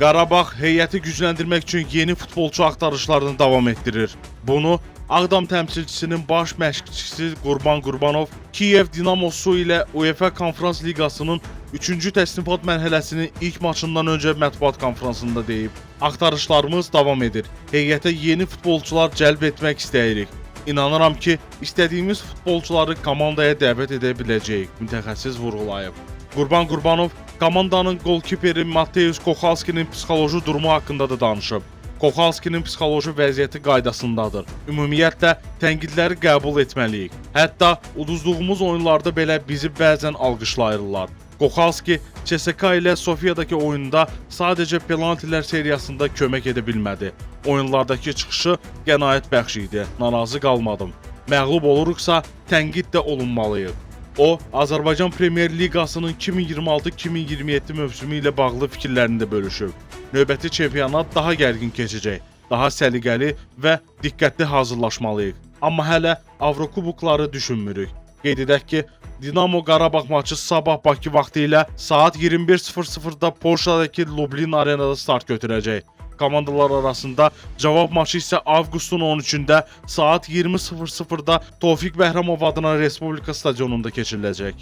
Qarabağ heyəti gücləndirmək üçün yeni futbolçu axtarışlarını davam etdirir. Bunu Ağdam təmsilçisinin baş məşqçisi Qurban Qurbanov Kiyev Dinamosu ilə UEFA Konferans Liqasının 3-cü təsnifat mərhələsinin ilk maçından öncə mətbuat konfransında deyib. Axtarışlarımız davam edir. Heyətə yeni futbolçular cəlb etmək istəyirik. İnanıram ki, istədiyimiz futbolçuları komandaya dəvət edə biləcəyik, mütəxəssis vurğulayıb. Qurban Qurbanov komandanın qolkiperi Mateusz Kochalskinin psixoloji durumu haqqında da danışıb. Kochalskinin psixoloji vəziyyəti qaydasındadır. Ümumiyyətlə, tənqidləri qəbul etməliyik. Hətta uduzduğumuz oyunlarda belə bizi bəzən alqışlayırlar. Kochalski CSKA ilə Sofiyadakı oyunda sadəcə penaltilər seriyasında kömək edə bilmədi. Oyunlardakı çıxışı qənaət bəxş idi, narazı qalmadım. Məğlub oluruqsa, tənqid də olunmalıyıq. O, Azərbaycan Premyer Liqasının 2026-2027 mövsümü ilə bağlı fikirlərini də bölüşüb. Növbəti çempionat daha gərgin keçəcək, daha səliqəli və diqqətli hazırlaşmalıyıq. Amma hələ Avrokubokları düşünmürük. Qeyd edək ki, Dinamo Qarabağ maçı sabah Bakı vaxtı ilə saat 21:00-da Polşadakı Lublin arenada start götürəcək. Komandalar arasında cavab maçı isə avqustun 13-də saat 20:00-da Tofiq Bəhramov adına Respublika stadionunda keçiriləcək.